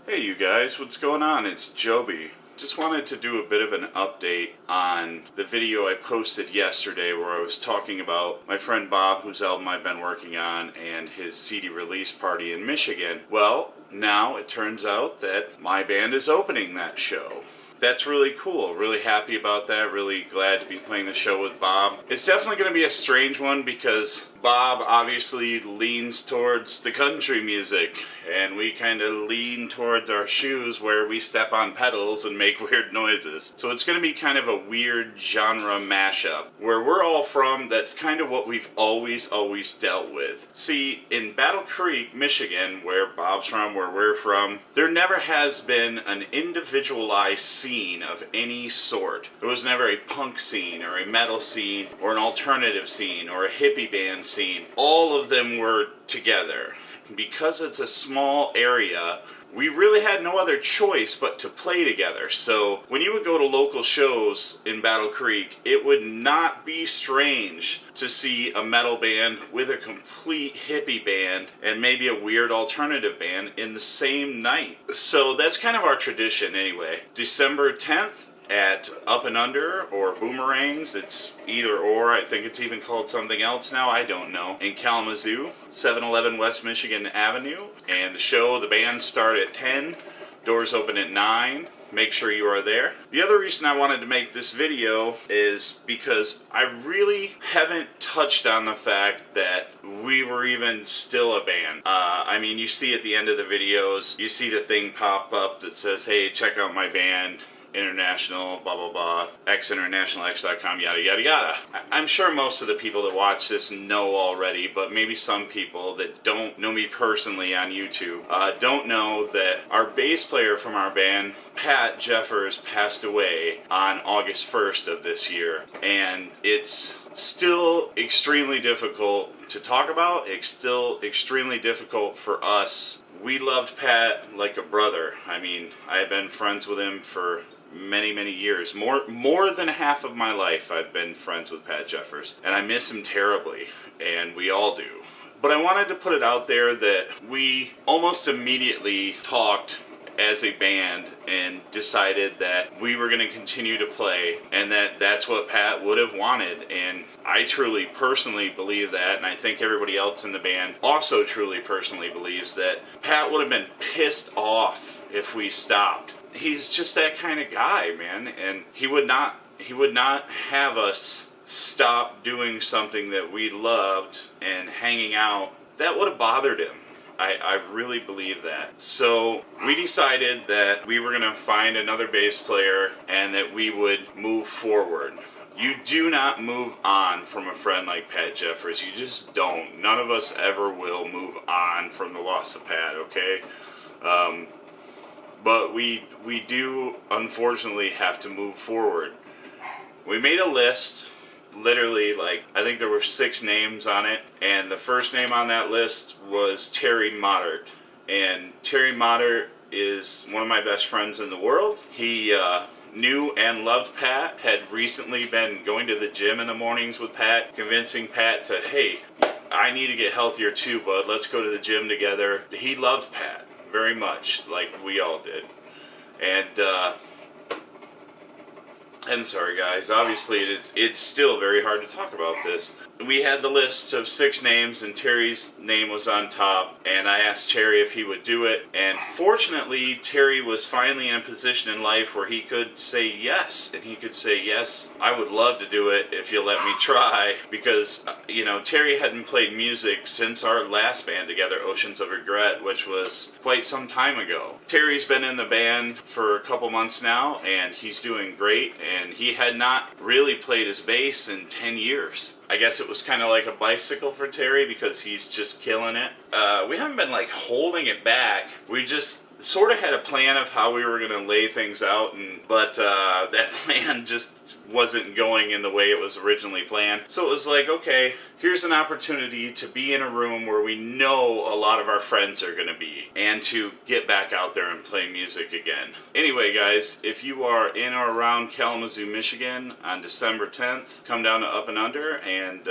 Hey you guys, what's going on? It's Joby. Just wanted to do a bit of an update on the video I posted yesterday where I was talking about my friend Bob, whose album I've been working on, and his CD release party in Michigan. Well, now it turns out that my band is opening that show. That's really cool. Really happy about that. Really glad to be playing the show with Bob. It's definitely going to be a strange one because Bob obviously leans towards the country music, and we kind of lean towards our shoes where we step on pedals and make weird noises. So it's going to be kind of a weird genre mashup. Where we're all from, that's kind of what we've always dealt with. See, in Battle Creek, Michigan, where Bob's from, where we're from, there never has been an individualized scene of any sort. There was never a punk scene, or a metal scene, or an alternative scene, or a hippie band scene. All of them were together. Because it's a small area, we really had no other choice but to play together. So when you would go to local shows in Battle Creek, it would not be strange to see a metal band with a complete hippie band and maybe a weird alternative band in the same night. So that's kind of our tradition anyway. December 10th at Up and Under or Boomerangs, it's either or. I think it's even called something else now, I don't know. In Kalamazoo, 711 West Michigan Avenue. And the band start at 10, doors open at 9. Make sure you are there. The other reason I wanted to make this video is because I really haven't touched on the fact that we were even still a band. I mean, you see at the end of the videos, you see the thing pop up that says, hey, check out my band. International, blah blah blah, xinternationalx.com, yada yada yada. I'm sure most of the people that watch this know already, but maybe some people that don't know me personally on YouTube don't know that our bass player from our band, Pat Jeffers, passed away on August 1st of this year, and it's still extremely difficult to talk about. It's still extremely difficult for us. We loved Pat like a brother. I mean, I have been friends with him for many years. More than half of my life I've been friends with Pat Jeffers, and I miss him terribly, and we all do. But I wanted to put it out there that we almost immediately talked as a band and decided that we were going to continue to play, and that's what Pat would have wanted. And I truly personally believe that, and I think everybody else in the band also truly personally believes that Pat would have been pissed off if we stopped. He's just that kind of guy, man, and he would not have us stop doing something that we loved and hanging out. That would have bothered him. I really believe that. So we decided that we were going to find another bass player and that we would move forward. You do not move on from a friend like Pat Jeffers. You just don't. None of us ever will move on from the loss of Pat, okay? But we do, unfortunately, have to move forward. We made a list. Literally, I think there were 6 names on it, and the first name on that list was Terry Moddart. And Terry Moddart is one of my best friends in the world. He knew and loved Pat, had recently been going to the gym in the mornings with Pat, convincing Pat to, hey, I need to get healthier too, bud, let's go to the gym together. He loved Pat very much, like we all did. And I'm sorry guys, obviously it's still very hard to talk about this. We had the list of 6 names and Terry's name was on top, and I asked Terry if he would do it, and fortunately Terry was finally in a position in life where he could say yes, and he could say, yes, I would love to do it if you let me try, because Terry hadn't played music since our last band together, Oceans of Regret, which was quite some time ago. Terry's been in the band for a couple months now, and he's doing great, and he had not really played his bass in 10 years. I guess it was kind of like a bicycle for Terry because he's just killing it. We haven't been holding it back. We just sort of had a plan of how we were going to lay things out, but that plan just wasn't going in the way it was originally planned. So it was like, okay, here's an opportunity to be in a room where we know a lot of our friends are going to be, and to get back out there and play music again. Anyway guys, if you are in or around Kalamazoo, Michigan on December 10th, come down to Up and Under and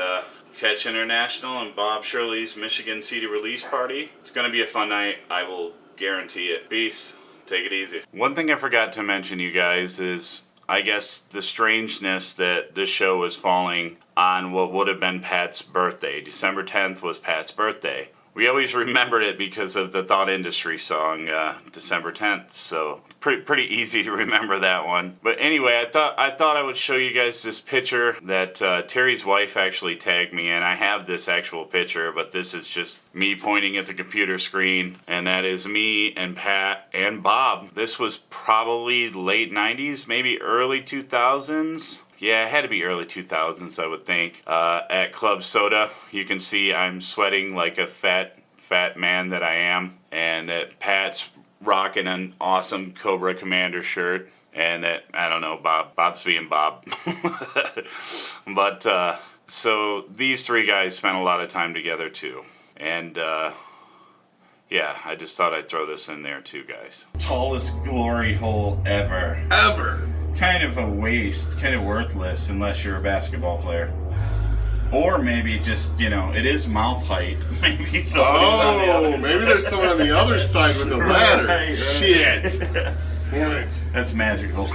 catch International and Bob Shirley's Michigan CD release party. It's going to be a fun night, I will guarantee it. Peace. Take it easy. One thing I forgot to mention, you guys, is I guess the strangeness that this show was falling on what would have been Pat's birthday. December 10th was Pat's birthday. We always remembered it because of the Thought Industry song, December 10th, so pretty easy to remember that one. But anyway, I thought I would show you guys this picture that Terry's wife actually tagged me in. I have this actual picture, but this is just me pointing at the computer screen, and that is me and Pat and Bob. This was probably late 90s, maybe early 2000s. Yeah, it had to be early 2000s, I would think. At Club Soda, you can see I'm sweating like a fat man that I am. And that Pat's rocking an awesome Cobra Commander shirt. And that, I don't know, Bob's being Bob. But, so these three guys spent a lot of time together too. And, yeah, I just thought I'd throw this in there too, guys. Tallest glory hole ever. Ever. Kind of a waste, kind of worthless unless you're a basketball player. Or maybe just, you know, it is mouth height. Maybe somebody's on the other maybe side. there's someone on the other side with a ladder. Right. Shit. Damn it. That's magical.